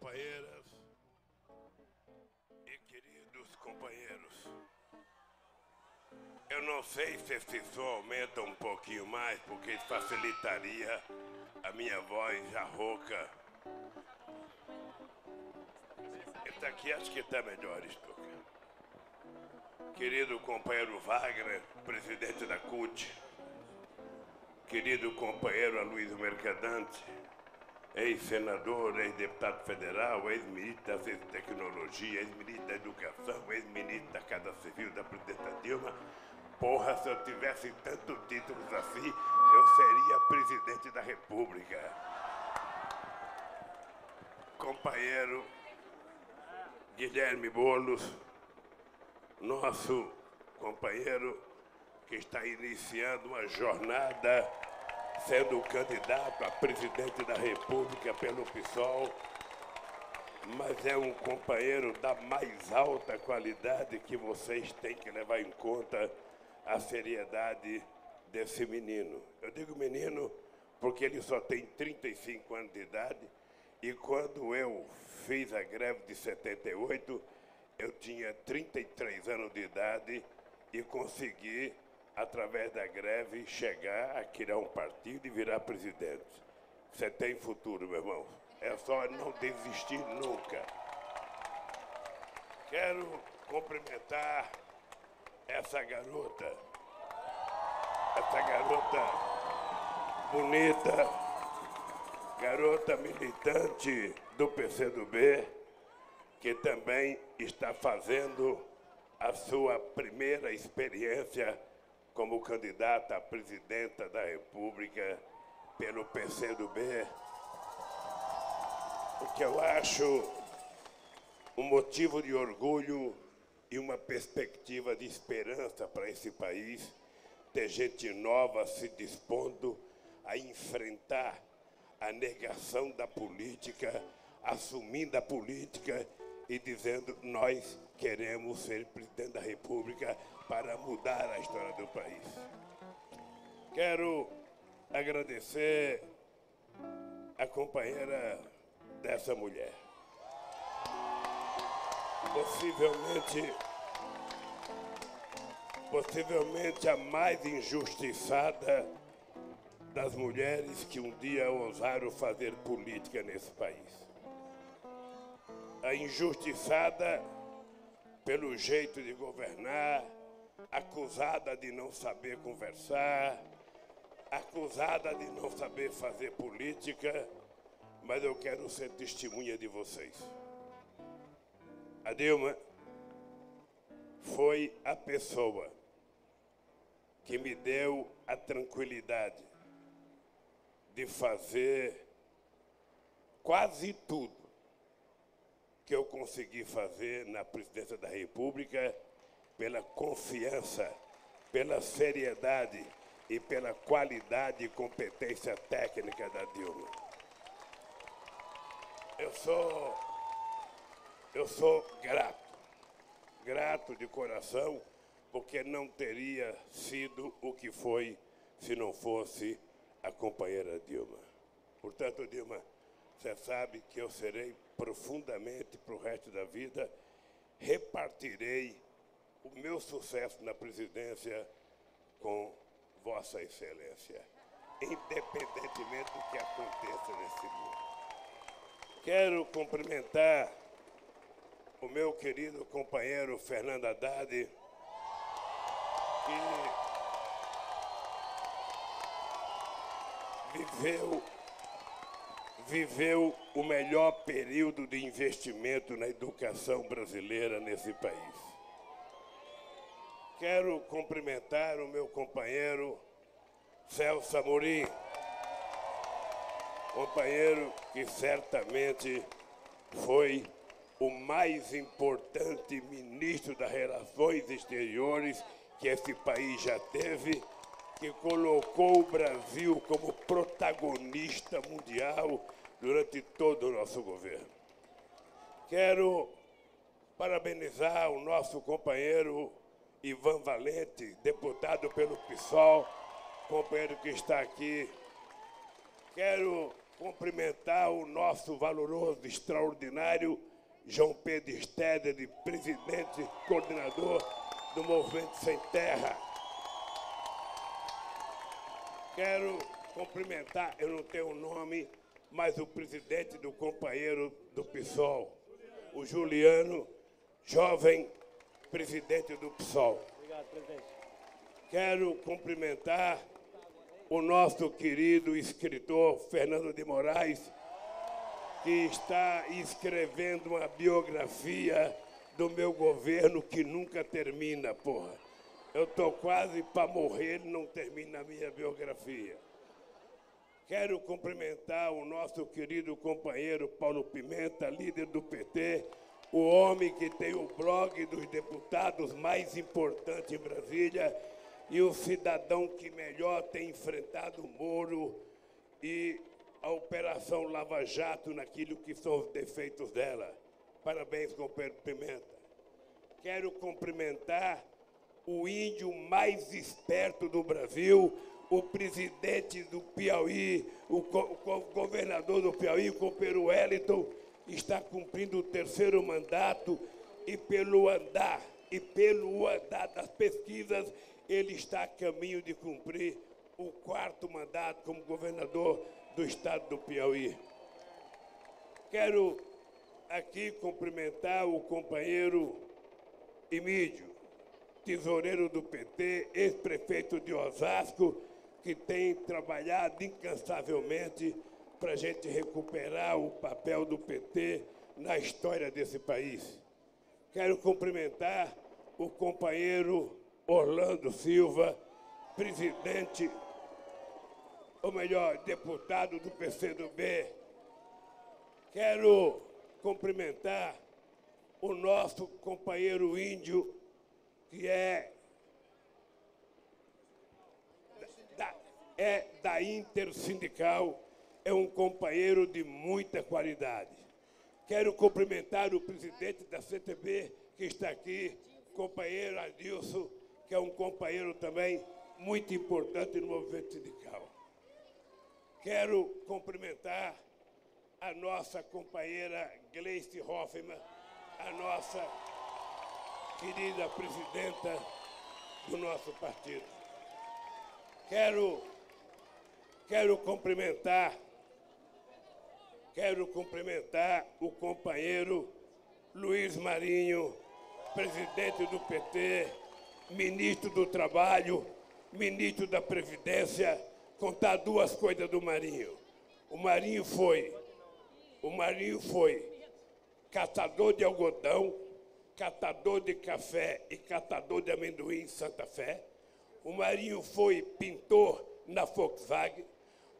companheiras e queridos companheiros, eu não sei se esse som aumenta um pouquinho mais, porque facilitaria a minha voz já rouca. Esse aqui acho que está melhor, Stuka. Querido companheiro Wagner, presidente da CUT, querido companheiro Aloysio Mercadante, ex-senador, ex-deputado federal, ex-ministro da Ciência e Tecnologia, ex-ministro da Educação, ex-ministro da Casa Civil da presidenta Dilma. Porra, se eu tivesse tantos títulos assim, eu seria presidente da República. Companheiro Guilherme Boulos, nosso companheiro que está iniciando uma jornada sendo candidato a presidente da República pelo PSOL, mas é um companheiro da mais alta qualidade que vocês têm que levar em conta a seriedade desse menino. Eu digo menino porque ele só tem 35 anos de idade e quando eu fiz a greve de 78, eu tinha 33 anos de idade e consegui, através da greve, chegar a criar um partido e virar presidente. Você tem futuro, meu irmão. É só não desistir nunca. Quero cumprimentar essa garota bonita, garota militante do PCdoB, que também está fazendo a sua primeira experiência como candidata a presidenta da República pelo PCdoB, o que eu acho um motivo de orgulho e uma perspectiva de esperança para esse país, ter gente nova se dispondo a enfrentar a negação da política, assumindo a política e dizendo: nós queremos ser presidente da República para mudar a história do país. Quero agradecer a companheira dessa mulher. Possivelmente a mais injustiçada das mulheres que um dia ousaram fazer política nesse país. A injustiçada pelo jeito de governar, acusada de não saber conversar, acusada de não saber fazer política, mas eu quero ser testemunha de vocês. A Dilma foi a pessoa que me deu a tranquilidade de fazer quase tudo que eu consegui fazer na presidência da República pela confiança, pela seriedade e pela qualidade e competência técnica da Dilma. Eu sou grato de coração, porque não teria sido o que foi se não fosse a companheira Dilma. Portanto, Dilma, você sabe que eu serei profundamente para o resto da vida, repartirei o meu sucesso na presidência com Vossa Excelência, independentemente do que aconteça nesse mundo. Quero cumprimentar o meu querido companheiro Fernando Haddad, que viveu o melhor período de investimento na educação brasileira nesse país. Quero cumprimentar o meu companheiro Celso Amorim, companheiro que certamente foi o mais importante ministro das Relações Exteriores que esse país já teve, que colocou o Brasil como protagonista mundial durante todo o nosso governo. Quero parabenizar o nosso companheiro Ivan Valente, deputado pelo PSOL, companheiro que está aqui. Quero cumprimentar o nosso valoroso, extraordinário João Pedro Steder, presidente e coordenador do Movimento Sem Terra. Quero cumprimentar, eu não tenho nome, mas o presidente do companheiro do PSOL, o Juliano, jovem presidente do PSOL. Obrigado, presidente. Quero cumprimentar o nosso querido escritor Fernando de Moraes, que está escrevendo uma biografia do meu governo que nunca termina, porra. Eu estou quase para morrer e não termina a minha biografia. Quero cumprimentar o nosso querido companheiro Paulo Pimenta, líder do PT, o homem que tem o blog dos deputados mais importante em Brasília e o cidadão que melhor tem enfrentado o Moro e a Operação Lava Jato naquilo que são os defeitos dela. Parabéns, companheiro Pimenta. Quero cumprimentar o índio mais esperto do Brasil, o presidente do Piauí, o governador do Piauí, o companheiro Wellington, está cumprindo o 3º mandato e pelo andar das pesquisas, ele está a caminho de cumprir o 4º mandato como governador do estado do Piauí. Quero aqui cumprimentar o companheiro Emídio, tesoureiro do PT, ex-prefeito de Osasco, que tem trabalhado incansavelmente para a gente recuperar o papel do PT na história desse país. Quero cumprimentar o companheiro Orlando Silva, presidente, ou melhor, deputado do PCdoB. Quero cumprimentar o nosso companheiro índio, que é da Intersindical, é um companheiro de muita qualidade. Quero cumprimentar o presidente da CTB, que está aqui, companheiro Adilson, que é um companheiro também muito importante no movimento sindical. Quero cumprimentar a nossa companheira Gleice Hoffmann, a nossa querida presidenta do nosso partido. Quero cumprimentar o companheiro Luiz Marinho, presidente do PT, ministro do Trabalho, ministro da Previdência. Contar 2 coisas do Marinho. O Marinho foi catador de algodão, catador de café e catador de amendoim em Santa Fé. O Marinho foi pintor na Volkswagen.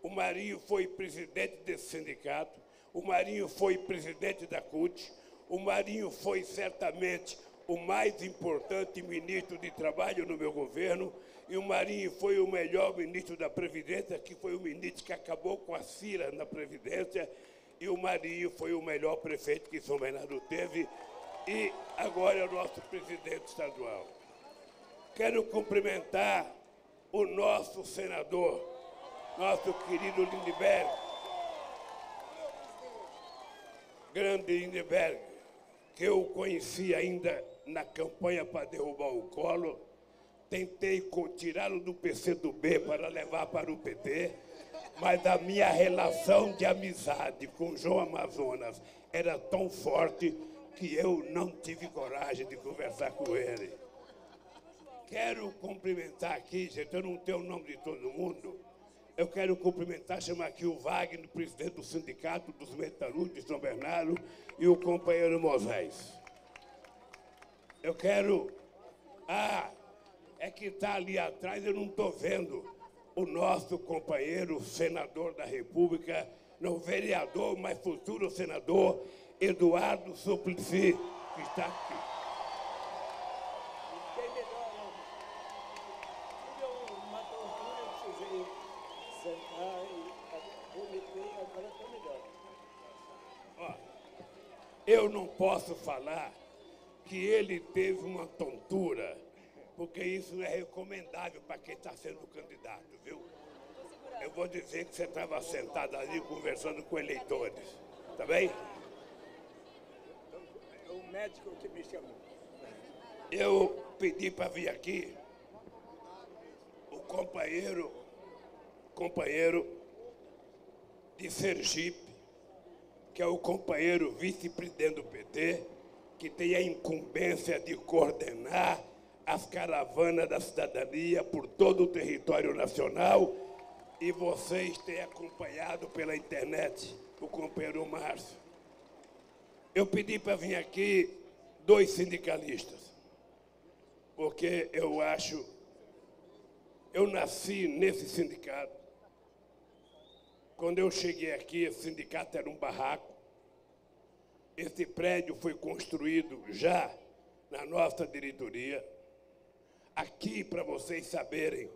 O Marinho foi presidente desse sindicato. O Marinho foi presidente da CUT. O Marinho foi certamente o mais importante ministro de Trabalho no meu governo. E o Marinho foi o melhor ministro da Previdência, que foi o ministro que acabou com a CIRA na Previdência. E o Marinho foi o melhor prefeito que São Bernardo teve. E agora é o nosso presidente estadual. Quero cumprimentar o nosso senador, nosso querido Lindbergh, grande Lindbergh, que eu conheci ainda na campanha para derrubar o Collor. Tentei tirá-lo do PCdoB para levar para o PT, mas a minha relação de amizade com o João Amazonas era tão forte que eu não tive coragem de conversar com ele. Quero cumprimentar aqui, gente, eu não tenho o nome de todo mundo, eu quero cumprimentar, chamar aqui o Wagner, presidente do Sindicato dos Metalúrgicos de São Bernardo, e o companheiro Moisés. Eu quero... é que está ali atrás, eu não estou vendo o nosso companheiro, senador da República, não vereador, mas futuro senador, Eduardo Suplicy, que está aqui. Eu não posso falar que ele teve uma tontura, porque isso não é recomendável para quem está sendo candidato, viu? eu vou dizer que você estava sentado ali conversando com eleitores. Tá bem? É o médico que me chamou. Eu pedi para vir aqui o companheiro de Sergipe, que é o companheiro vice-presidente do PT, que tem a incumbência de coordenar as caravanas da cidadania por todo o território nacional, e vocês têm acompanhado pela internet o companheiro Márcio. Eu pedi para vir aqui 2 sindicalistas, porque eu nasci nesse sindicato. Quando eu cheguei aqui, esse sindicato era um barraco. Esse prédio foi construído já na nossa diretoria. Aqui, para vocês saberem,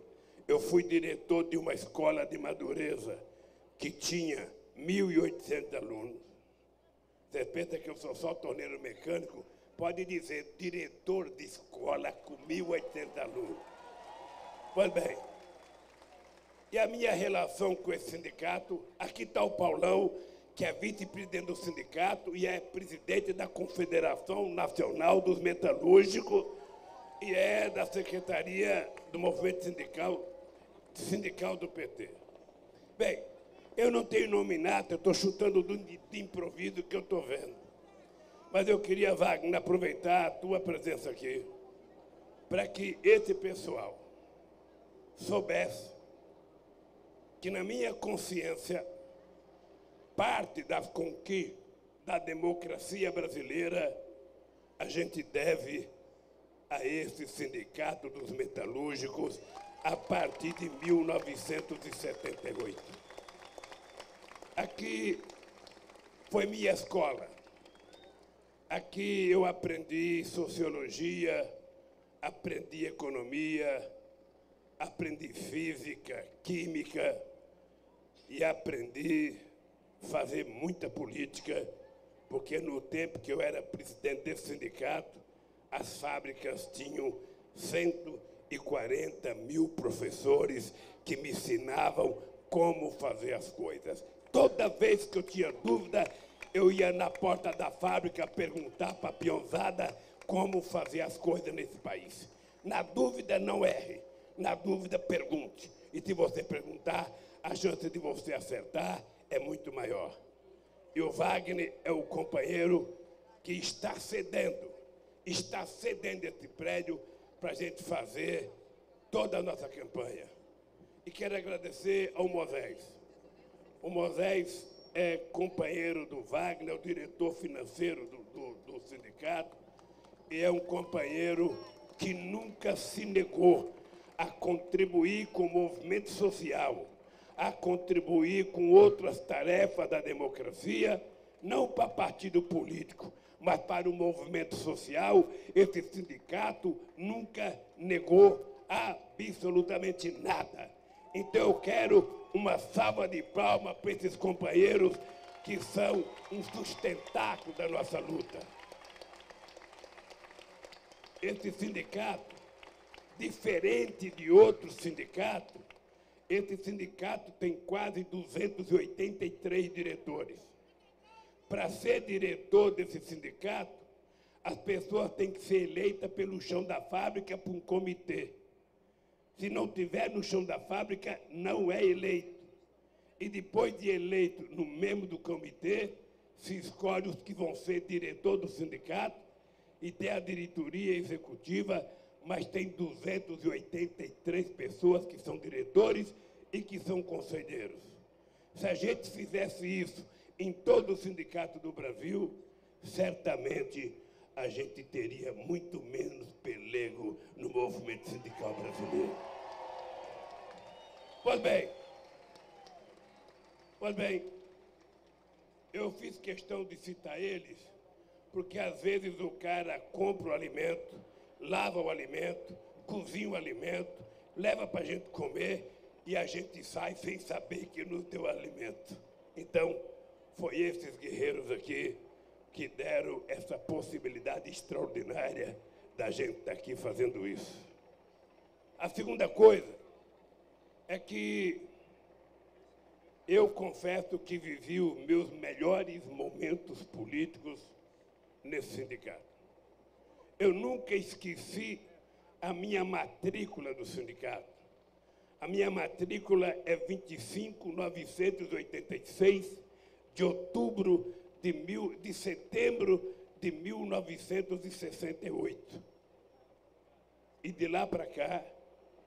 eu fui diretor de uma escola de Madureza que tinha 1.800 alunos. Você pensa que eu sou só torneiro mecânico? Pode dizer, diretor de escola com 1.800 alunos. Pois bem, e a minha relação com esse sindicato, aqui está o Paulão, que é vice-presidente do sindicato e é presidente da Confederação Nacional dos Metalúrgicos e é da Secretaria do Movimento Sindical do PT. Bem, eu não tenho nominato, eu estou chutando de improviso que eu estou vendo. Mas eu queria, Wagner, aproveitar a tua presença aqui para que esse pessoal soubesse que, na minha consciência, parte das conquistas da democracia brasileira a gente deve a esse sindicato dos metalúrgicos a partir de 1978. Aqui foi minha escola. Aqui eu aprendi sociologia, aprendi economia, aprendi física, química e aprendi a fazer muita política, porque no tempo que eu era presidente desse sindicato, as fábricas tinham 140 mil professores que me ensinavam como fazer as coisas. Toda vez que eu tinha dúvida, eu ia na porta da fábrica perguntar para a peãozada como fazer as coisas nesse país. Na dúvida, não erre. Na dúvida, pergunte. E se você perguntar, a chance de você acertar é muito maior. E o Wagner é o companheiro que está cedendo esse prédio para a gente fazer toda a nossa campanha. E quero agradecer ao Moisés. O Moisés é companheiro do Wagner, é o diretor financeiro do sindicato, e é um companheiro que nunca se negou a contribuir com o movimento social, a contribuir com outras tarefas da democracia, não para partido político, mas para o movimento social. Esse sindicato nunca negou absolutamente nada. Então eu quero uma salva de palmas para esses companheiros que são um sustentáculo da nossa luta. Esse sindicato, diferente de outros sindicatos, esse sindicato tem quase 283 diretores. Para ser diretor desse sindicato, as pessoas têm que ser eleitas pelo chão da fábrica por um comitê. Se não tiver no chão da fábrica, não é eleito. E depois de eleito no membro do comitê, se escolhe os que vão ser diretor do sindicato, e tem a diretoria executiva, mas tem 283 pessoas que são diretores e que são conselheiros. Se a gente fizesse isso em todo o sindicato do Brasil, certamente a gente teria muito menos pelego no movimento sindical brasileiro. Pois bem, eu fiz questão de citar eles, porque às vezes o cara compra o alimento, lava o alimento, cozinha o alimento, leva para a gente comer e a gente sai sem saber que não deu alimento. Então, foi esses guerreiros aqui que deram essa possibilidade extraordinária da gente estar aqui fazendo isso. A segunda coisa é que Eu confesso que vivi os meus melhores momentos políticos nesse sindicato. Eu nunca esqueci a minha matrícula do sindicato. A minha matrícula é 25.986 de outubro de setembro de 1968. E de lá para cá,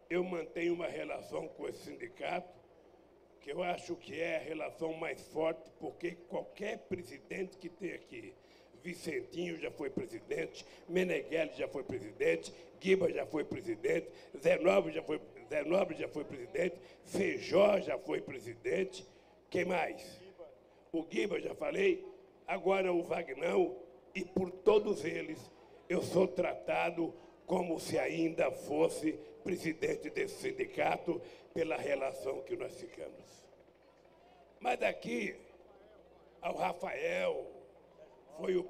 eu mantenho uma relação com esse sindicato, que eu acho que é a relação mais forte, porque qualquer presidente que tem aqui, Vicentinho já foi presidente, Meneghelli já foi presidente, Guiba já foi presidente, Zé Nobre já foi presidente, Feijó já foi presidente, quem mais? O Guiba, já falei, agora o Vagnão, e por todos eles eu sou tratado como se ainda fosse presidente desse sindicato pela relação que nós ficamos. Mas aqui, ao Rafael, foi o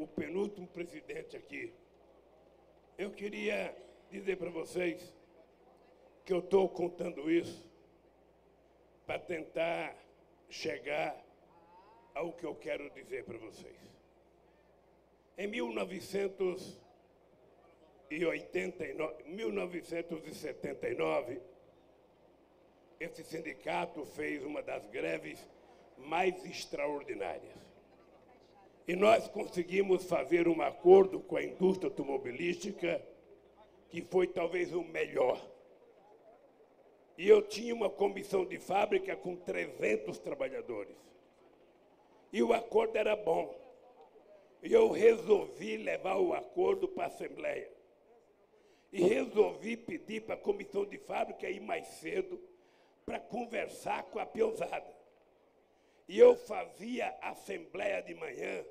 penúltimo presidente aqui. Eu queria dizer para vocês que eu estou contando isso para tentar chegar ao que eu quero dizer para vocês. Em 1979, esse sindicato fez uma das greves mais extraordinárias. E nós conseguimos fazer um acordo com a indústria automobilística que foi talvez o melhor. E eu tinha uma comissão de fábrica com 300 trabalhadores. E o acordo era bom. E eu resolvi levar o acordo para a Assembleia. E resolvi pedir para a comissão de fábrica ir mais cedo para conversar com a peãozada. E eu fazia assembleia de manhã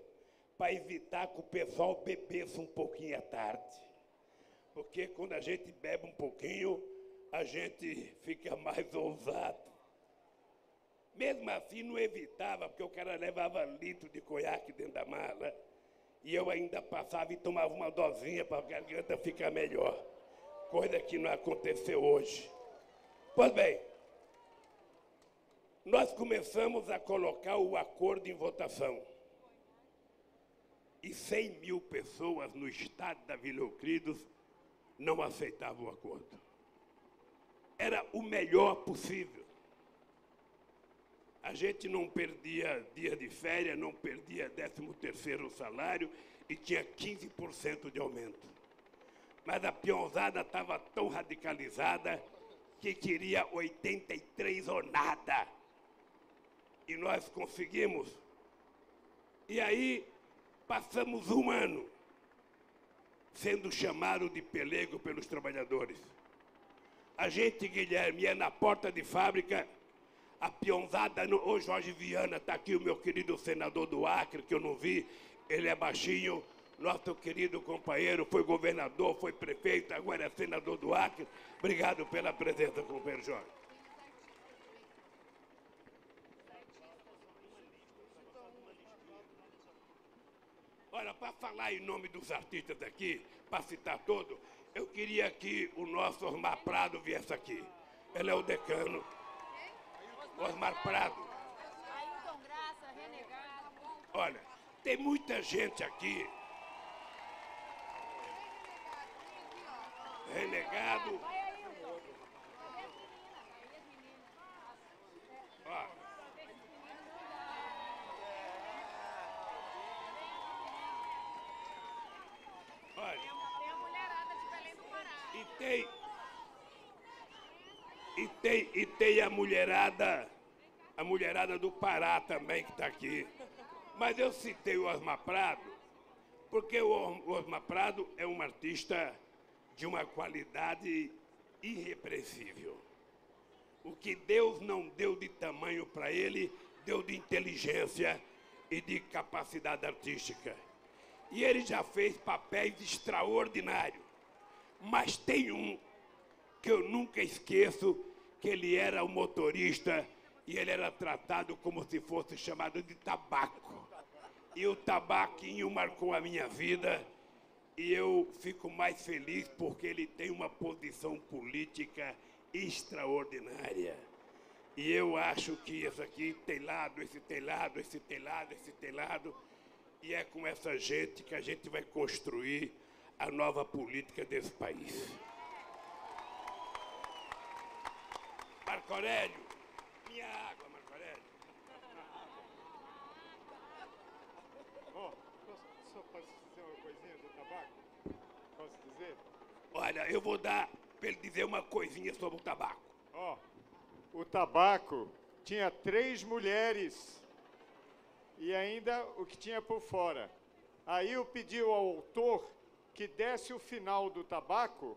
para evitar que o pessoal bebesse um pouquinho à tarde. Porque quando a gente bebe um pouquinho, a gente fica mais ousado. Mesmo assim, não evitava, porque o cara levava litro de conhaque dentro da mala. E eu ainda passava e tomava uma dosinha para a garganta ficar melhor. Coisa que não aconteceu hoje. Pois bem, nós começamos a colocar o acordo em votação. E 100 mil pessoas no estado da Vila Euclides não aceitavam o acordo. Era o melhor possível. A gente não perdia dia de férias, não perdia 13º salário e tinha 15% de aumento. Mas a peãozada estava tão radicalizada que queria 83 ou nada. E nós conseguimos. E aí passamos um ano sendo chamado de pelego pelos trabalhadores. A gente, Guilherme, ia na porta de fábrica, a peãozada, ô Jorge Viana, está aqui o meu querido senador do Acre, que eu não vi, ele é baixinho, nosso querido companheiro, foi governador, foi prefeito, agora é senador do Acre. Obrigado pela presença, companheiro Jorge. Olha, para falar em nome dos artistas aqui, para citar todo, eu queria que o nosso Osmar Prado viesse aqui. Ele é o decano. Osmar Prado. Olha, tem muita gente aqui. Renegado. Ó. Olha. Tem a mulherada de Belém do Pará. E tem a mulherada do Pará também que está aqui. Mas eu citei o Osmar Prado, porque o Osmar Prado é um artista de uma qualidade irrepreensível. O que Deus não deu de tamanho para ele, deu de inteligência e de capacidade artística. E ele já fez papéis extraordinários. Mas tem um que eu nunca esqueço, que ele era o motorista e ele era tratado como se fosse chamado de tabaco. E o tabaquinho marcou a minha vida e eu fico mais feliz porque ele tem uma posição política extraordinária. E eu acho que isso aqui tem lado, esse tem lado, esse tem lado, esse tem lado. E é com essa gente que a gente vai construir a nova política desse país. Marco Aurélio, minha água, Marco Aurélio. Só posso dizer uma coisinha do tabaco? Posso dizer? Olha, eu vou dar para ele dizer uma coisinha sobre o tabaco. O tabaco tinha 3 mulheres e ainda o que tinha por fora. Aí eu pedi ao autor que desse o final do tabaco,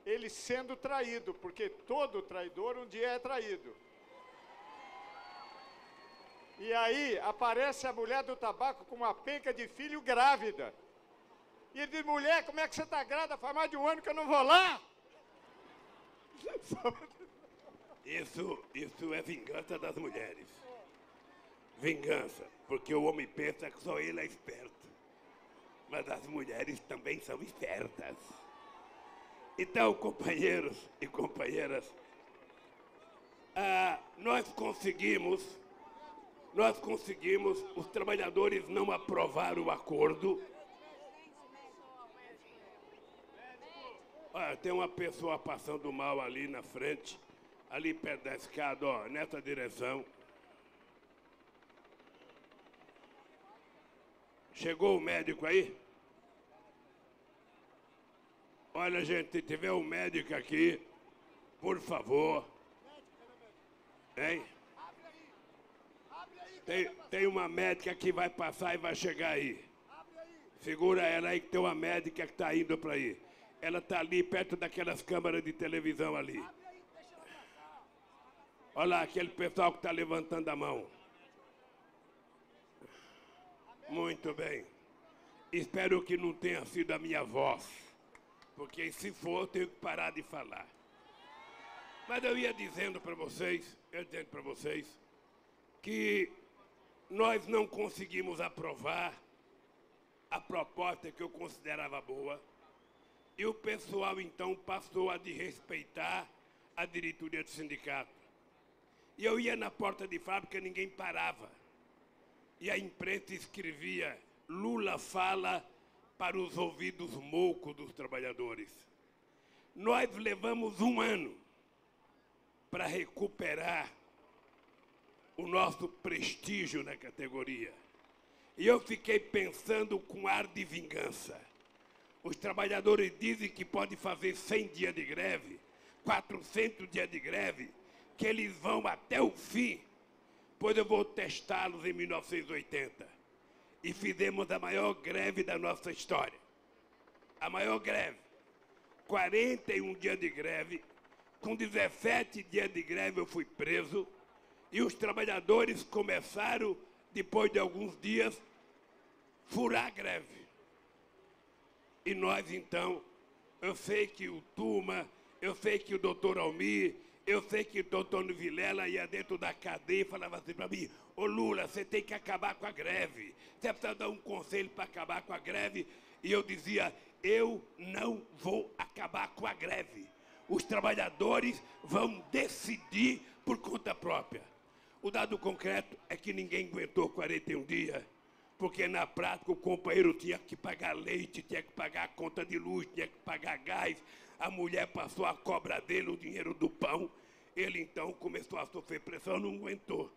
ele sendo traído, porque todo traidor um dia é traído. E aí aparece a mulher do tabaco com uma penca de filho grávida. E ele diz, mulher, como é que você está grávida? Faz mais de um ano que eu não vou lá. Isso é vingança das mulheres. Vingança, porque o homem pensa que só ele é esperto. Mas as mulheres também são espertas. Então, companheiros e companheiras, nós conseguimos, os trabalhadores não aprovaram o acordo. Olha, tem uma pessoa passando mal ali na frente, ali perto da escada, ó, nessa direção. Chegou o médico aí? Olha, gente, se tiver um médico aqui, por favor. Hein? Tem uma médica que vai passar e vai chegar aí. Segura ela aí que tem uma médica que está indo para aí. Ela está ali perto daquelas câmeras de televisão ali. Olha lá, aquele pessoal que está levantando a mão. Muito bem. Espero que não tenha sido a minha voz. Porque se for, eu tenho que parar de falar. Mas eu ia dizendo para vocês, que nós não conseguimos aprovar a proposta que eu considerava boa. E o pessoal, então, passou a desrespeitar a diretoria do sindicato. E eu ia na porta de fábrica e ninguém parava. E a imprensa escrevia, Lula fala para os ouvidos moucos dos trabalhadores. Nós levamos um ano para recuperar o nosso prestígio na categoria. E eu fiquei pensando com ar de vingança. Os trabalhadores dizem que pode fazer 100 dias de greve, 400 dias de greve, que eles vão até o fim, pois eu vou testá-los em 1980. E fizemos a maior greve da nossa história. A maior greve. 41 dias de greve, com 17 dias de greve eu fui preso, e os trabalhadores começaram, depois de alguns dias, furar a greve. E nós, então, eu sei que o Tuma, eu sei que o doutor Almir, eu sei que o doutor Vilela ia dentro da cadeia e falava assim para mim, ô Lula, você tem que acabar com a greve. Você precisa dar um conselho para acabar com a greve. E eu dizia, eu não vou acabar com a greve. Os trabalhadores vão decidir por conta própria. O dado concreto é que ninguém aguentou 41 dias. Porque na prática o companheiro tinha que pagar leite, tinha que pagar a conta de luz, tinha que pagar gás. A mulher passou a cobra dele, o dinheiro do pão. Ele então começou a sofrer pressão, não aguentou.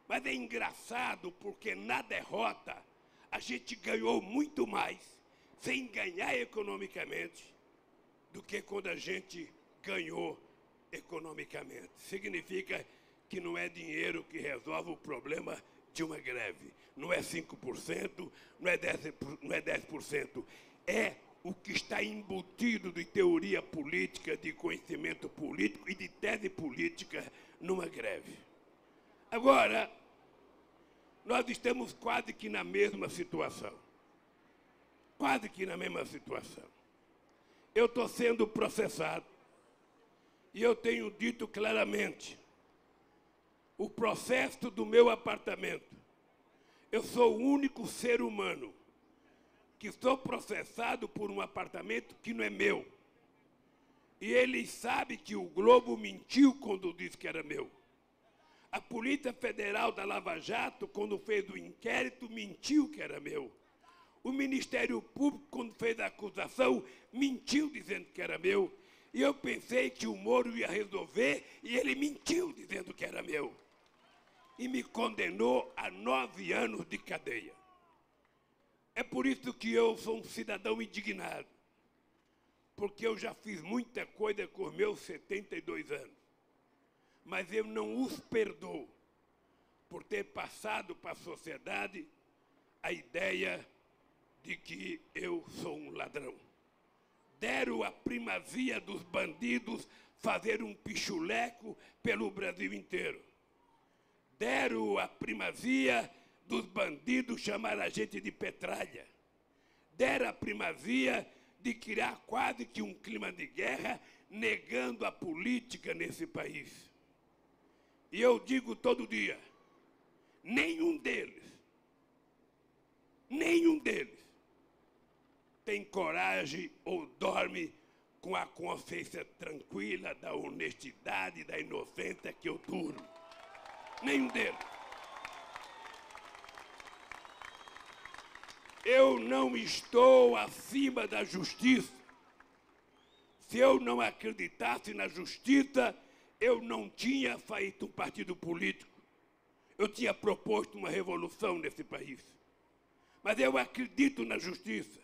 Mas é engraçado porque na derrota a gente ganhou muito mais sem ganhar economicamente do que quando a gente ganhou economicamente. Significa que não é dinheiro que resolve o problema de uma greve. Não é 5%, não é 10%. É o que está embutido de teoria política, de conhecimento político e de tese política numa greve. Agora, nós estamos quase que na mesma situação. Quase que na mesma situação. Eu estou sendo processado e eu tenho dito claramente, o processo do meu apartamento, eu sou o único ser humano que estou processado por um apartamento que não é meu. E eles sabem que o Globo mentiu quando disse que era meu. A Polícia Federal da Lava Jato, quando fez o inquérito, mentiu que era meu. O Ministério Público, quando fez a acusação, mentiu dizendo que era meu. E eu pensei que o Moro ia resolver e ele mentiu dizendo que era meu. E me condenou a 9 anos de cadeia. É por isso que eu sou um cidadão indignado. Porque eu já fiz muita coisa com os meus 72 anos. Mas eu não os perdoo por ter passado para a sociedade a ideia de que eu sou um ladrão. Deram a primazia dos bandidos fazer um pichuleco pelo Brasil inteiro. Deram a primazia dos bandidos chamar a gente de petralha. Deram a primazia de criar quase que um clima de guerra, negando a política nesse país. E eu digo todo dia, nenhum deles tem coragem ou dorme com a consciência tranquila da honestidade, da inocência que eu durmo. Nenhum deles. Eu não estou acima da justiça. Se eu não acreditasse na justiça, eu não tinha feito um partido político. Eu tinha proposto uma revolução nesse país. Mas eu acredito na justiça,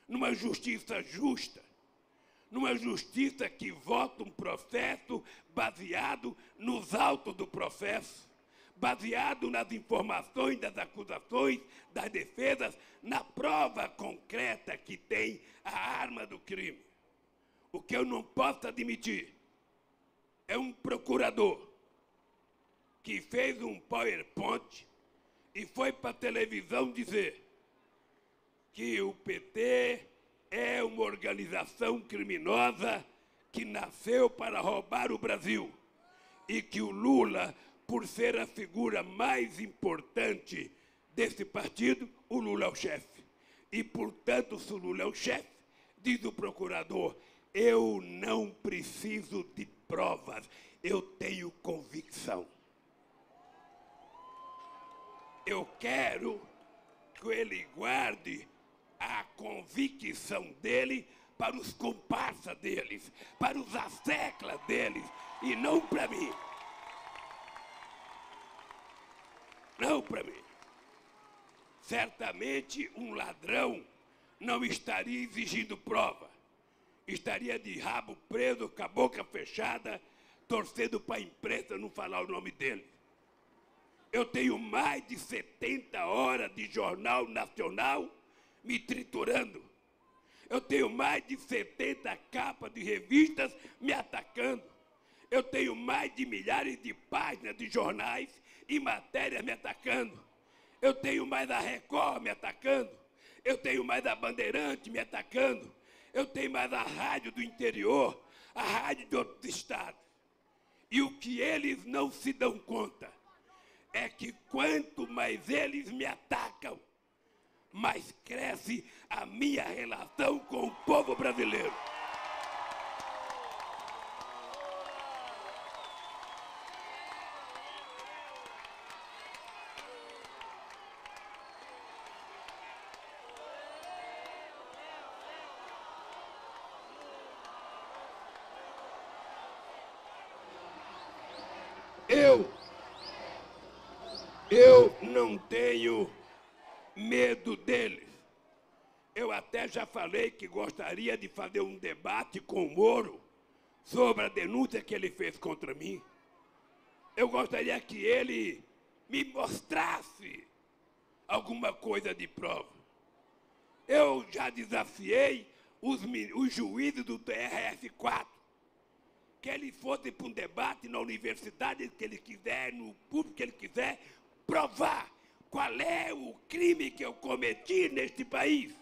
numa justiça justa, numa justiça que vota um processo baseado nos autos do processo, baseado nas informações das acusações, das defesas, na prova concreta que tem a arma do crime. O que eu não posso admitir é um procurador que fez um PowerPoint e foi para a televisão dizer que o PT é uma organização criminosa que nasceu para roubar o Brasil e que o Lula, por ser a figura mais importante desse partido, o Lula é o chefe. E, portanto, se o Lula é o chefe, diz o procurador, eu não preciso de provas, eu tenho convicção. Eu quero que ele guarde a convicção dele para os comparsas deles, para os asseclas deles, e não para mim. Não para mim. Certamente um ladrão não estaria exigindo prova. Estaria de rabo preso, com a boca fechada, torcendo para a imprensa não falar o nome dele. Eu tenho mais de 70 horas de jornal nacional me triturando. Eu tenho mais de 70 capas de revistas me atacando. Eu tenho mais de milhares de páginas de jornais e matérias me atacando. Eu tenho mais a Record me atacando. Eu tenho mais a Bandeirante me atacando. Eu tenho mais a rádio do interior, a rádio de outros estados. E o que eles não se dão conta é que quanto mais eles me atacam, mais cresce a minha relação com o povo brasileiro. Eu não tenho medo deles. Eu até já falei que gostaria de fazer um debate com o Moro sobre a denúncia que ele fez contra mim. Eu gostaria que ele me mostrasse alguma coisa de prova. Eu já desafiei os juízes do TRF4, que ele fosse para um debate na universidade que ele quiser, no público que ele quiser, provar qual é o crime que eu cometi neste país.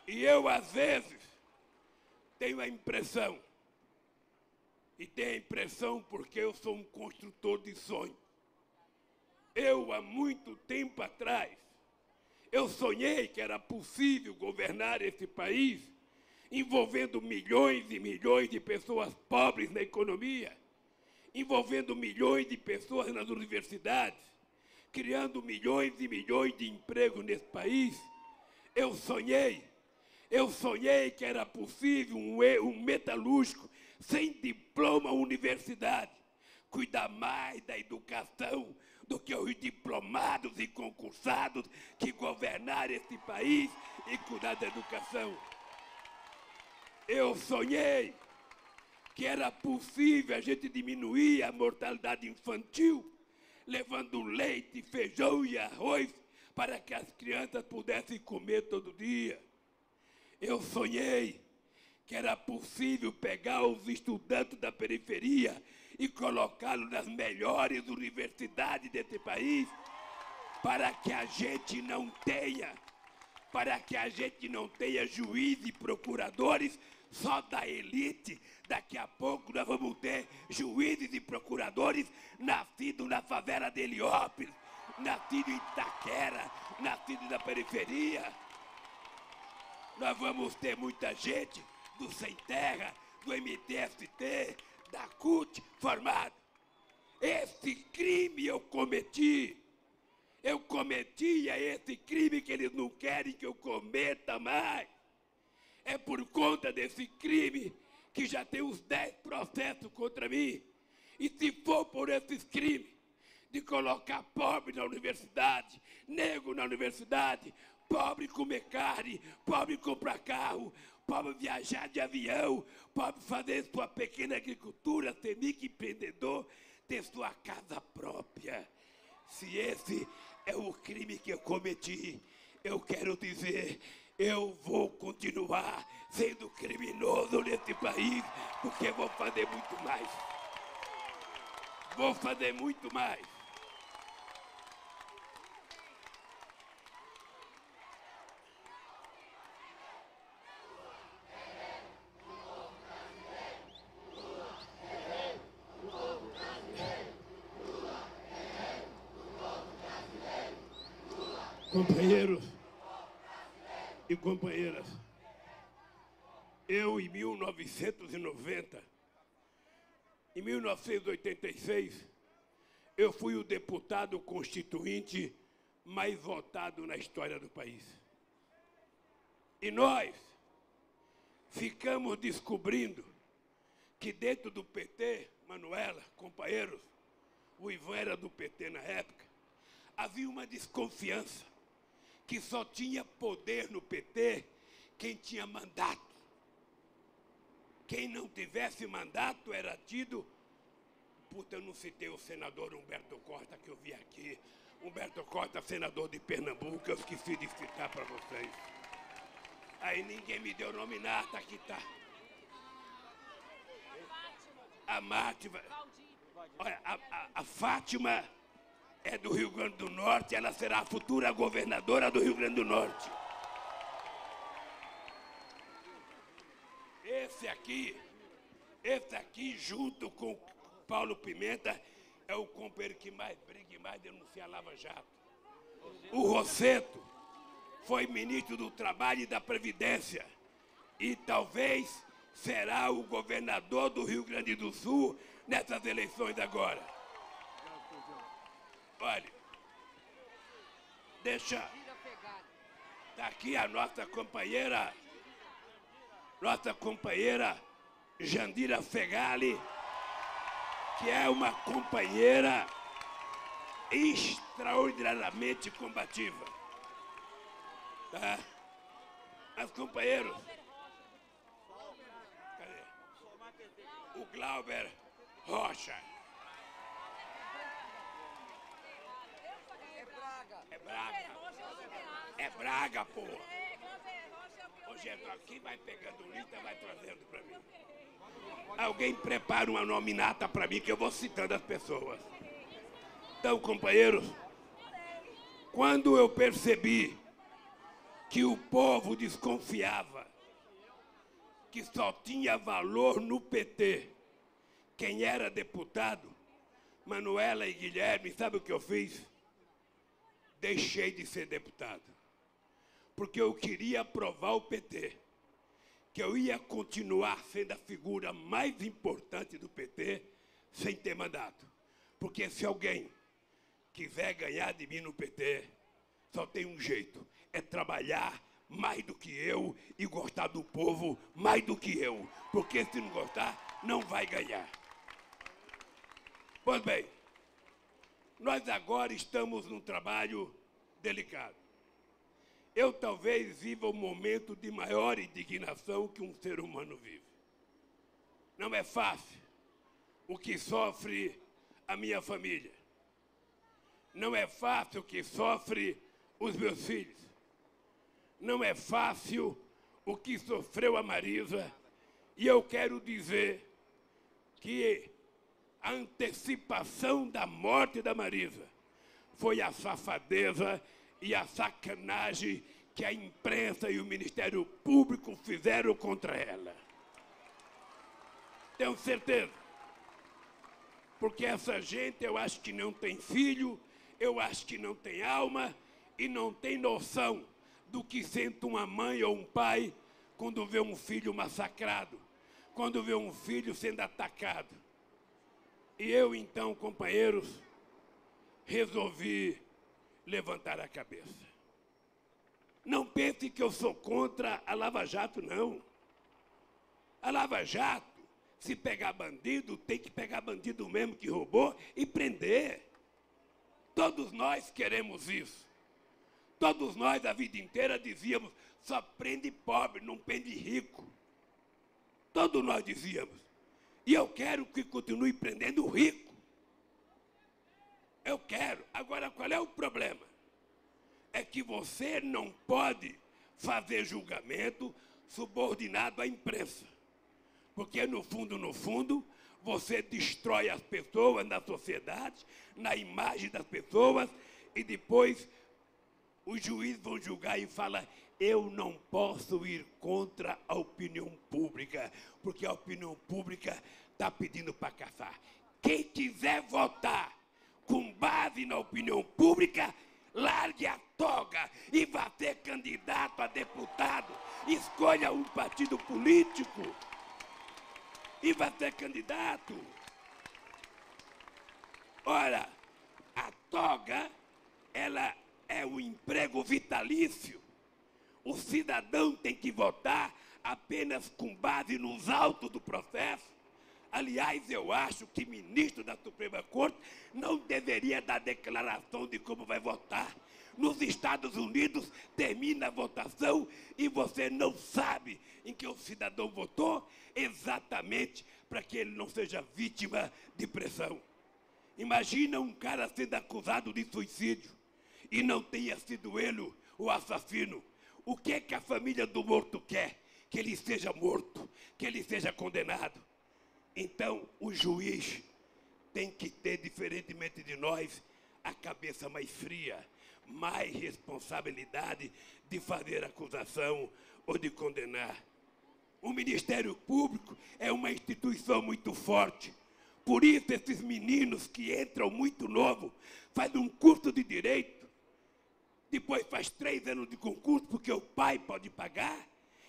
E eu, às vezes, tenho a impressão, e tenho a impressão porque eu sou um construtor de sonhos. Eu, há muito tempo atrás, eu sonhei que era possível governar esse país envolvendo milhões e milhões de pessoas pobres na economia, envolvendo milhões de pessoas nas universidades, criando milhões e milhões de empregos nesse país, eu sonhei que era possível um metalúrgico sem diploma universidade cuidar mais da educação do que os diplomados e concursados que governaram esse país e cuidar da educação. Eu sonhei que era possível a gente diminuir a mortalidade infantil, levando leite, feijão e arroz para que as crianças pudessem comer todo dia. Eu sonhei que era possível pegar os estudantes da periferia e colocá-los nas melhores universidades desse país, para que a gente não tenha juízes e procuradores só da elite. Daqui a pouco nós vamos ter juízes e procuradores nascidos na favela de Heliópolis, nascidos em Itaquera, nascidos na periferia. Nós vamos ter muita gente do Sem Terra, do MTST, da CUT formado. Esse crime eu cometi. Eu cometia esse crime que eles não querem que eu cometa mais. É por conta desse crime que já tem uns 10 processos contra mim. E se for por esses crimes de colocar pobre na universidade, negro na universidade, pobre comer carne, pobre comprar carro, pobre viajar de avião, pobre fazer sua pequena agricultura, ser microempreendedor, ter sua casa própria. Se esse é o crime que eu cometi, eu quero dizer, eu vou continuar sendo criminoso nesse país, porque vou fazer muito mais. Vou fazer muito mais. Companheiros e companheiras, eu em 1990, em 1986, eu fui o deputado constituinte mais votado na história do país. E nós ficamos descobrindo que dentro do PT, Manuela, companheiros, o Ivan era do PT na época, havia uma desconfiança que só tinha poder no PT quem tinha mandato. Quem não tivesse mandato era tido... Puta, eu não citei o senador Humberto Costa que eu vi aqui. Humberto Costa, senador de Pernambuco, eu esqueci de citar para vocês. Aí ninguém me deu nominata, aqui tá. A Fátima. Olha, a Fátima é do Rio Grande do Norte, ela será a futura governadora do Rio Grande do Norte. Esse aqui, junto com Paulo Pimenta, é o companheiro que mais briga e mais denuncia a Lava Jato. O Rosseto foi ministro do Trabalho e da Previdência e talvez será o governador do Rio Grande do Sul nessas eleições agora. Olha, tá aqui a nossa companheira Jandira Fegali, que é uma companheira extraordinariamente combativa. Tá? Mas, companheiros, cadê? O Glauber Rocha. É Braga, porra. Ô, gente, quem vai pegando lista vai trazendo pra mim. Alguém prepara uma nominata pra mim que eu vou citando as pessoas. Então, companheiros, quando eu percebi que o povo desconfiava que só tinha valor no PT quem era deputado, Manuela e Guilherme, sabe o que eu fiz? Deixei de ser deputado, porque eu queria provar ao PT que eu ia continuar sendo a figura mais importante do PT sem ter mandato. Porque se alguém quiser ganhar de mim no PT, só tem um jeito, é trabalhar mais do que eu e gostar do povo mais do que eu. Porque se não gostar, não vai ganhar. Pois bem, nós agora estamos num trabalho delicado. Eu talvez viva um momento de maior indignação que um ser humano vive. Não é fácil o que sofre a minha família. Não é fácil o que sofre os meus filhos. Não é fácil o que sofreu a Marisa. E eu quero dizer que a antecipação da morte da Marisa foi a safadeza e a sacanagem que a imprensa e o Ministério Público fizeram contra ela. Tenho certeza. Porque essa gente, eu acho que não tem filho, eu acho que não tem alma e não tem noção do que sente uma mãe ou um pai quando vê um filho massacrado, quando vê um filho sendo atacado. E eu, então, companheiros, resolvi levantar a cabeça. Não pense que eu sou contra a Lava Jato, não. A Lava Jato, se pegar bandido, tem que pegar bandido mesmo que roubou e prender. Todos nós queremos isso. Todos nós, a vida inteira, dizíamos, só prende pobre, não prende rico. Todos nós dizíamos. E eu quero que continue prendendo o rico. Eu quero. Agora, qual é o problema? É que você não pode fazer julgamento subordinado à imprensa. Porque, no fundo, você destrói as pessoas na sociedade, na imagem das pessoas, e depois os juízes vão julgar e falam: eu não posso ir contra a opinião pública, porque a opinião pública está pedindo para caçar. Quem quiser votar com base na opinião pública, largue a toga e vá ser candidato a deputado. Escolha um partido político e vá ser candidato. Ora, a toga, ela é um emprego vitalício. O cidadão tem que votar apenas com base nos autos do processo. Aliás, eu acho que o ministro da Suprema Corte não deveria dar declaração de como vai votar. Nos Estados Unidos, termina a votação e você não sabe em que o cidadão votou, exatamente para que ele não seja vítima de pressão. Imagina um cara sendo acusado de suicídio e não tenha sido ele o assassino. O que é que a família do morto quer? Que ele seja morto, que ele seja condenado. Então, o juiz tem que ter, diferentemente de nós, a cabeça mais fria, mais responsabilidade de fazer acusação ou de condenar. O Ministério Público é uma instituição muito forte. Por isso, esses meninos que entram muito novo, fazem um curso de direito, depois faz 3 anos de concurso, porque o pai pode pagar.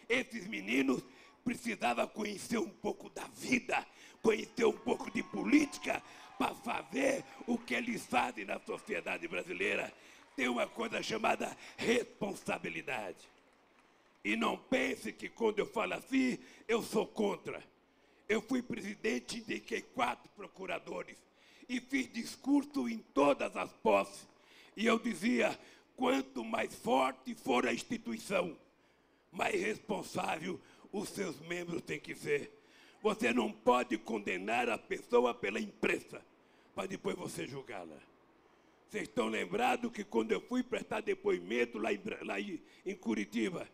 Esses meninos precisavam conhecer um pouco da vida, conhecer um pouco de política, para fazer o que eles fazem na sociedade brasileira. Tem uma coisa chamada responsabilidade. E não pense que quando eu falo assim, eu sou contra. Eu fui presidente, indiquei 4 procuradores e fiz discurso em todas as posses. E eu dizia: quanto mais forte for a instituição, mais responsável os seus membros têm que ser. Você não pode condenar a pessoa pela imprensa, para depois você julgá-la. Vocês estão lembrados que quando eu fui prestar depoimento lá em Curitiba,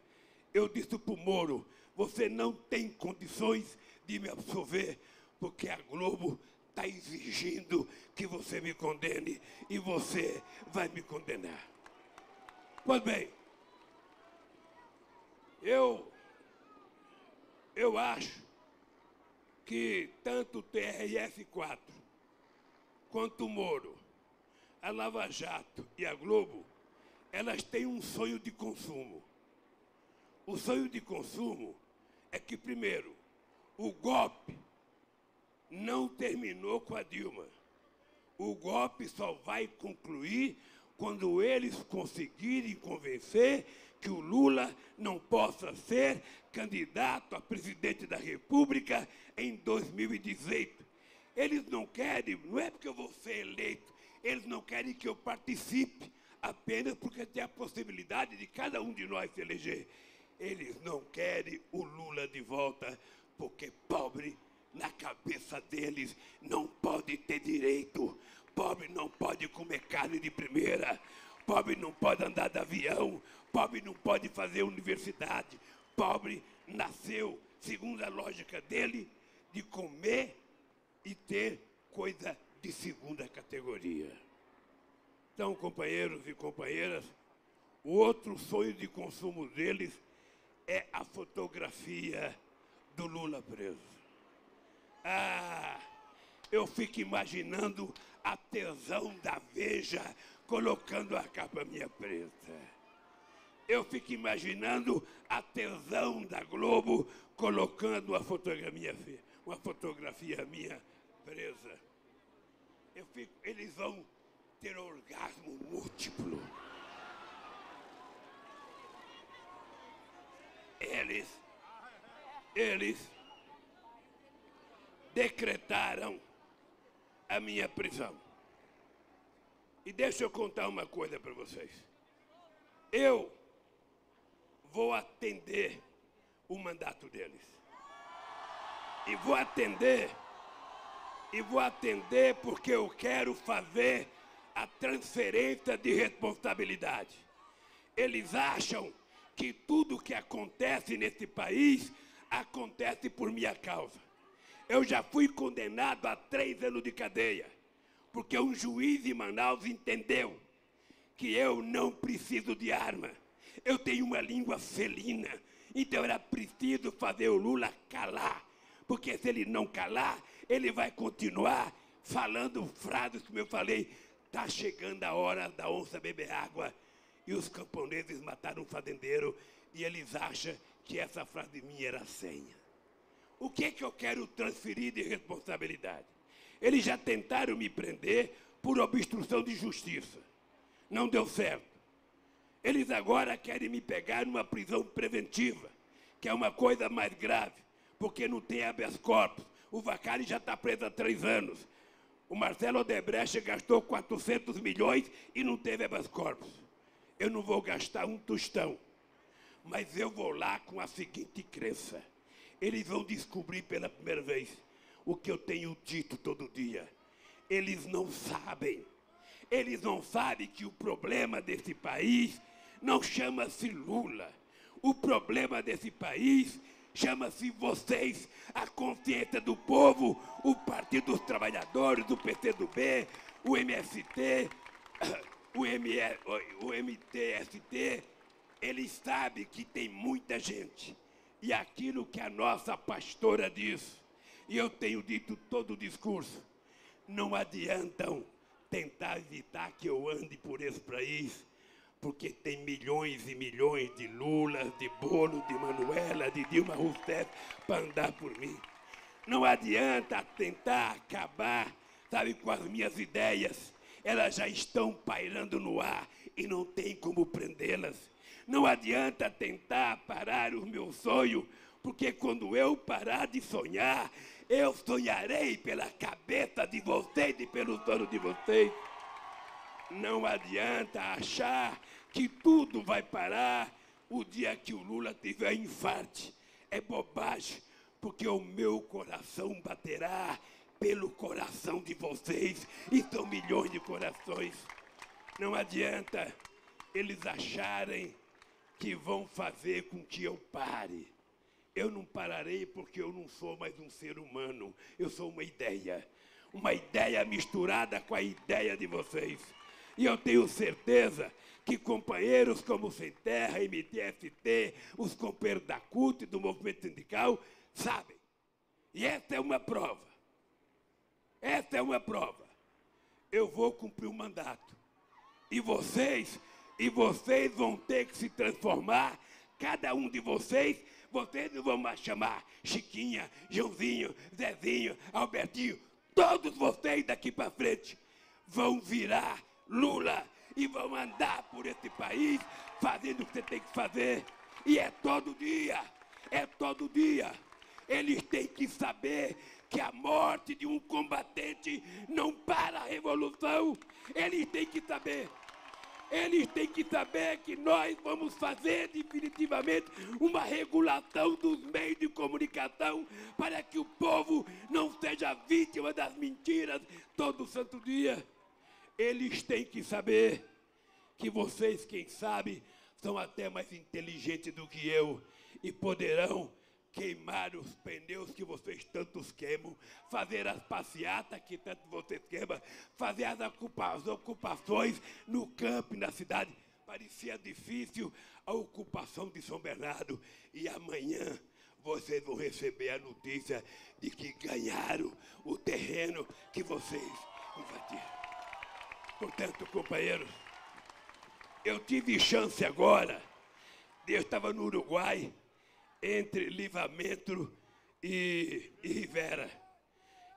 eu disse para o Moro: você não tem condições de me absolver, porque a Globo está exigindo que você me condene e você vai me condenar. Pois bem, eu acho que tanto o TRF4 quanto o Moro, a Lava Jato e a Globo, elas têm um sonho de consumo. O sonho de consumo é que, primeiro, o golpe não terminou com a Dilma. O golpe só vai concluir quando eles conseguirem convencer que o Lula não possa ser candidato a presidente da República em 2018. Eles não querem, não é porque eu vou ser eleito, eles não querem que eu participe, apenas porque tem a possibilidade de cada um de nós se eleger. Eles não querem o Lula de volta, porque pobre, na cabeça deles, não pode ter direito. Pobre não pode comer carne de primeira. Pobre não pode andar de avião. Pobre não pode fazer universidade. Pobre nasceu, segundo a lógica dele, de comer e ter coisa de segunda categoria. Então, companheiros e companheiras, o outro sonho de consumo deles é a fotografia do Lula preso. Eu fico imaginando a tesão da Veja colocando a capa minha preta. Eu fico imaginando a tesão da Globo colocando uma fotografia minha presa. Eles vão ter orgasmo múltiplo. Eles decretaram a minha prisão. E deixa eu contar uma coisa para vocês. Eu vou atender o mandato deles. E vou atender porque eu quero fazer a transferência de responsabilidade. Eles acham que tudo que acontece nesse país acontece por minha causa. Eu já fui condenado a 3 anos de cadeia, porque um juiz em Manaus entendeu que eu não preciso de arma. Eu tenho uma língua felina, então era preciso fazer o Lula calar, porque se ele não calar, ele vai continuar falando frases como eu falei. Está chegando a hora da onça beber água, e os camponeses mataram um fazendeiro, e eles acham que essa frase minha era senha. O que eu quero transferir de responsabilidade? Eles já tentaram me prender por obstrução de justiça. Não deu certo. Eles agora querem me pegar numa prisão preventiva, que é uma coisa mais grave, porque não tem habeas corpus. O Vacari já está preso há 3 anos. O Marcelo Odebrecht gastou 400 milhões e não teve habeas corpus. Eu não vou gastar um tostão, mas eu vou lá com a seguinte crença. Eles vão descobrir pela primeira vez o que eu tenho dito todo dia. Eles não sabem que o problema desse país não chama-se Lula. O problema desse país chama-se vocês, a consciência do povo, o Partido dos Trabalhadores, o PCdoB, o MST, o MTST. Eles sabem que tem muita gente. E aquilo que a nossa pastora diz, e eu tenho dito todo o discurso, não adiantam tentar evitar que eu ande por esse país, porque tem milhões e milhões de Lulas, de Bolo, de Manuela, de Dilma Rousseff para andar por mim. Não adianta tentar acabar, sabe, com as minhas ideias. Elas já estão pairando no ar e não tem como prendê-las. Não adianta tentar parar o meu sonho, porque quando eu parar de sonhar, eu sonharei pela cabeça de vocês e pelo sono de vocês. Não adianta achar que tudo vai parar o dia que o Lula tiver infarte. É bobagem, porque o meu coração baterá pelo coração de vocês, e são milhões de corações. Não adianta eles acharem que vão fazer com que eu pare. Eu não pararei porque eu não sou mais um ser humano. Eu sou uma ideia misturada com a ideia de vocês. E eu tenho certeza que companheiros como Sem Terra, MTST, os companheiros da CUT e do movimento sindical sabem. E essa é uma prova. Essa é uma prova. Eu vou cumprir o mandato. E vocês vão ter que se transformar, cada um de vocês Vocês não vão mais chamar Chiquinha, Joãozinho, Zezinho, Albertinho. Todos vocês daqui para frente vão virar Lula e vão andar por esse país fazendo o que você tem que fazer. E é todo dia, é todo dia. Eles têm que saber que a morte de um combatente não para a revolução. Eles têm que saber. Eles têm que saber que nós vamos fazer definitivamente uma regulação dos meios de comunicação para que o povo não seja vítima das mentiras todo santo dia. Eles têm que saber que vocês, quem sabe, são até mais inteligentes do que eu e poderão queimar os pneus que vocês tantos queimam, fazer as passeatas que tanto vocês queimam, fazer as ocupações no campo e na cidade. Parecia difícil a ocupação de São Bernardo. E amanhã vocês vão receber a notícia de que ganharam o terreno que vocês invadiram. Portanto, companheiros, eu tive chance agora. Eu estava no Uruguai, entre Livramento e Rivera.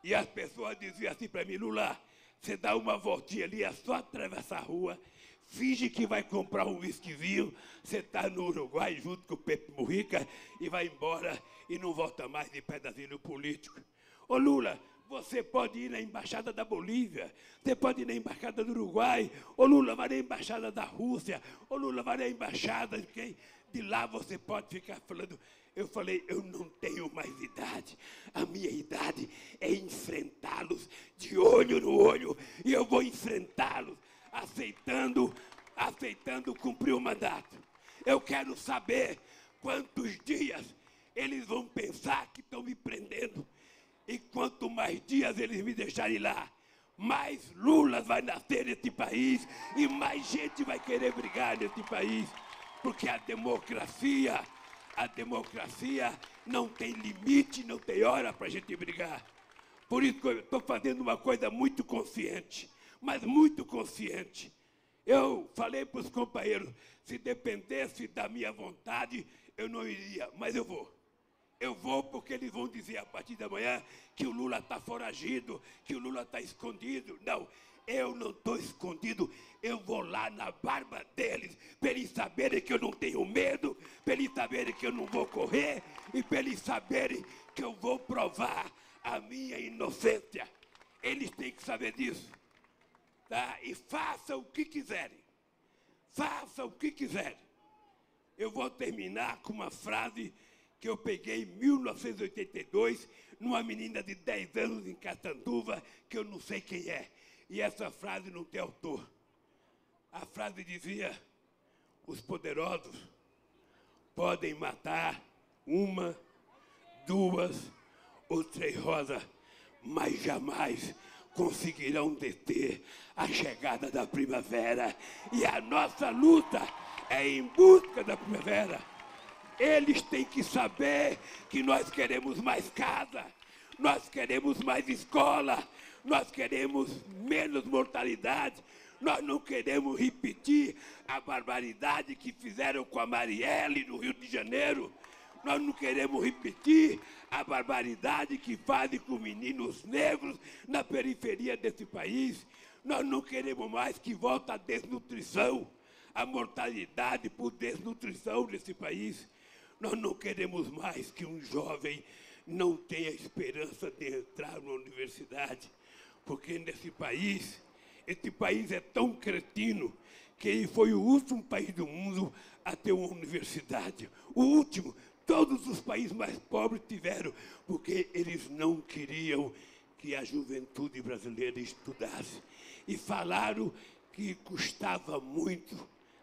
E as pessoas diziam assim para mim: Lula, você dá uma voltinha ali, é só atravessar a rua, finge que vai comprar um whiskyzinho, você está no Uruguai junto com o Pepe Mujica e vai embora e não volta mais de pedacinho político. Ô Lula, você pode ir na embaixada da Bolívia, você pode ir na embaixada do Uruguai, ô Lula, vai na embaixada da Rússia, ô Lula, vai na embaixada de quem? De lá você pode ficar falando. Eu falei, eu não tenho mais idade. A minha idade é enfrentá-los de olho no olho. E eu vou enfrentá-los aceitando cumprir o mandato. Eu quero saber quantos dias eles vão pensar que estão me prendendo. E quanto mais dias eles me deixarem lá, mais Lula vai nascer nesse país e mais gente vai querer brigar nesse país. Porque a democracia não tem limite, não tem hora para a gente brigar. Por isso que eu estou fazendo uma coisa muito consciente, mas muito consciente. Eu falei para os companheiros, se dependesse da minha vontade, eu não iria, mas eu vou. Eu vou porque eles vão dizer a partir da manhã que o Lula está foragido, que o Lula está escondido. Não. Eu não estou escondido, eu vou lá na barba deles, para eles saberem que eu não tenho medo, para eles saberem que eu não vou correr e para eles saberem que eu vou provar a minha inocência. Eles têm que saber disso. Tá? E façam o que quiserem. Façam o que quiserem. Eu vou terminar com uma frase que eu peguei em 1982, numa menina de 10 anos em Catanduva, que eu não sei quem é. E essa frase não tem autor. A frase dizia: os poderosos podem matar uma, duas ou três rosas, mas jamais conseguirão deter a chegada da primavera. E a nossa luta é em busca da primavera. Eles têm que saber que nós queremos mais casa, nós queremos mais escola, nós queremos menos mortalidade, nós não queremos repetir a barbaridade que fizeram com a Marielle no Rio de Janeiro, nós não queremos repetir a barbaridade que fazem com meninos negros na periferia desse país, nós não queremos mais que volte a desnutrição, a mortalidade por desnutrição nesse país. Nós não queremos mais que um jovem não tenha esperança de entrar na universidade, porque nesse país, esse país é tão cretino que ele foi o último país do mundo a ter uma universidade. O último, todos os países mais pobres tiveram, porque eles não queriam que a juventude brasileira estudasse. E falaram que custava muito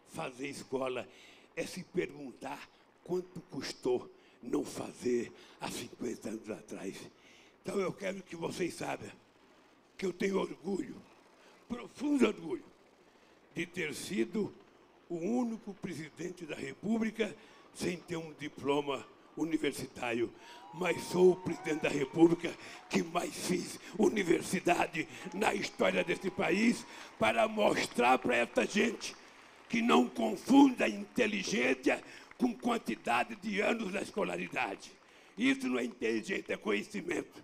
fazer escola. É se perguntar quanto custou não fazer há 50 anos atrás. Então eu quero que vocês saibam que eu tenho orgulho, profundo orgulho, de ter sido o único presidente da República sem ter um diploma universitário, mas sou o presidente da República que mais fiz universidade na história desse país, para mostrar para essa gente que não confunda inteligência com quantidade de anos na escolaridade. Isso não é inteligência, é conhecimento.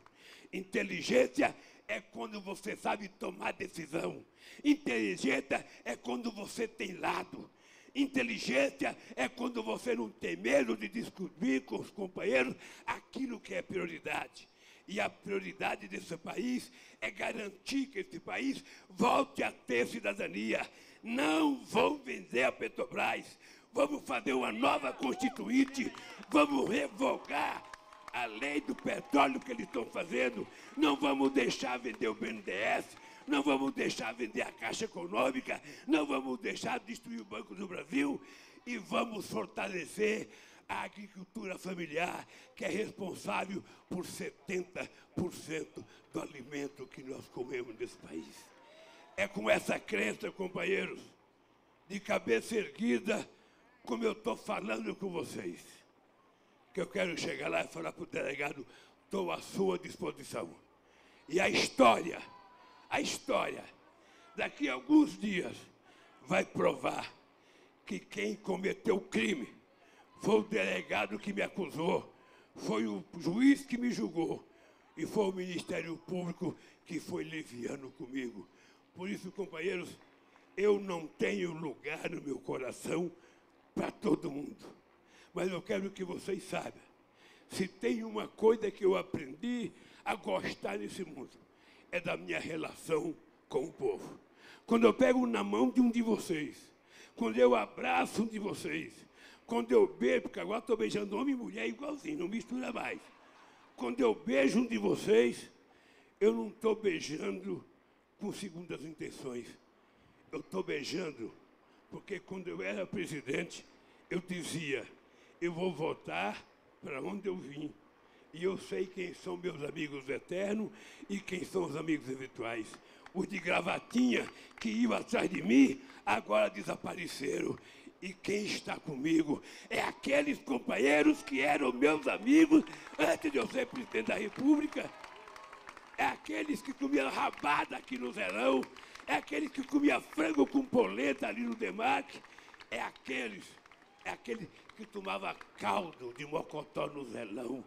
Inteligência é quando você sabe tomar decisão. Inteligência é quando você tem lado. Inteligência é quando você não tem medo de discutir com os companheiros aquilo que é prioridade. E a prioridade desse país é garantir que esse país volte a ter cidadania. Não vão vender a Petrobras. Vamos fazer uma nova constituinte. Vamos revogar a lei do petróleo que eles estão fazendo. Não vamos deixar vender o BNDES. Não vamos deixar vender a Caixa Econômica, não vamos deixar destruir o Banco do Brasil e vamos fortalecer a agricultura familiar, que é responsável por 70% do alimento que nós comemos nesse país. É com essa crença, companheiros, de cabeça erguida, como eu estou falando com vocês, que eu quero chegar lá e falar para o delegado, estou à sua disposição. E a história, daqui a alguns dias, vai provar que quem cometeu o crime foi o delegado que me acusou, foi o juiz que me julgou e foi o Ministério Público que foi liviano comigo. Por isso, companheiros, eu não tenho lugar no meu coração para todo mundo. Mas eu quero que vocês saibam, se tem uma coisa que eu aprendi a gostar nesse mundo, é da minha relação com o povo. Quando eu pego na mão de um de vocês, quando eu abraço um de vocês, quando eu beijo, porque agora estou beijando homem e mulher igualzinho, não mistura mais. Quando eu beijo um de vocês, eu não estou beijando com segundas intenções. Eu estou beijando porque quando eu era presidente, eu dizia, eu vou votar para onde eu vim. E eu sei quem são meus amigos eternos e quem são os amigos eventuais. Os de gravatinha que iam atrás de mim, agora desapareceram. E quem está comigo é aqueles companheiros que eram meus amigos antes de eu ser presidente da República. É aqueles que comiam rabada aqui no Zelão. É aqueles que comiam frango com polenta ali no Demarque. É aqueles que tomavam caldo de mocotó no Zelão.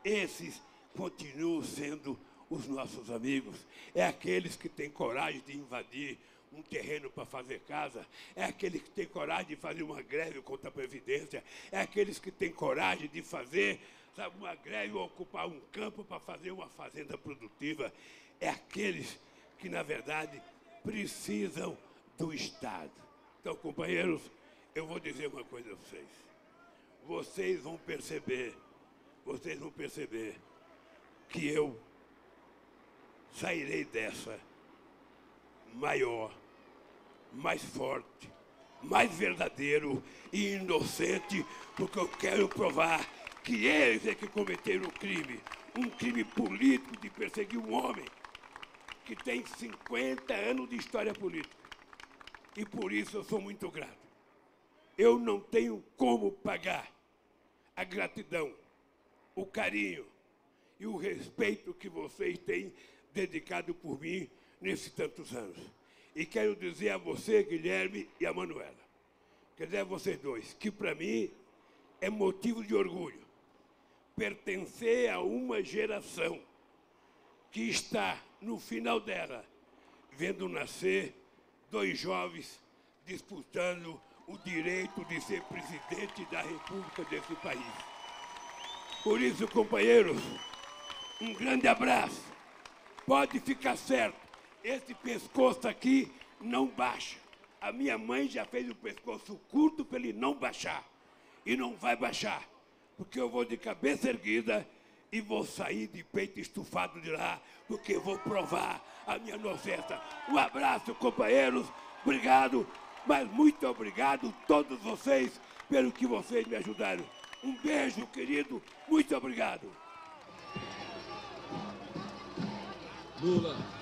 Esses continuam sendo os nossos amigos. É aqueles que têm coragem de invadir um terreno para fazer casa. É aqueles que têm coragem de fazer uma greve contra a Previdência. É aqueles que têm coragem de fazer, sabe, uma greve ou ocupar um campo para fazer uma fazenda produtiva. É aqueles que, na verdade, precisam do Estado. Então, companheiros, eu vou dizer uma coisa a vocês. Vocês vão perceber que eu sairei dessa maior, mais forte, mais verdadeiro e inocente, porque eu quero provar que eles é que cometeram um crime político de perseguir um homem que tem 50 anos de história política. E por isso eu sou muito grato. Eu não tenho como pagar a gratidão, o carinho e o respeito que vocês têm dedicado por mim nesses tantos anos. E quero dizer a você, Guilherme, e a Manuela, quer dizer a vocês dois, que para mim é motivo de orgulho pertencer a uma geração que está, no final dela, vendo nascer dois jovens disputando o direito de ser presidente da República desse país. Por isso, companheiros, um grande abraço. Pode ficar certo, esse pescoço aqui não baixa. A minha mãe já fez o pescoço curto para ele não baixar. E não vai baixar, porque eu vou de cabeça erguida e vou sair de peito estufado de lá, porque vou provar a minha inocência. Um abraço, companheiros, obrigado, mas muito obrigado a todos vocês pelo que vocês me ajudaram. Um beijo, querido, muito obrigado. Lula.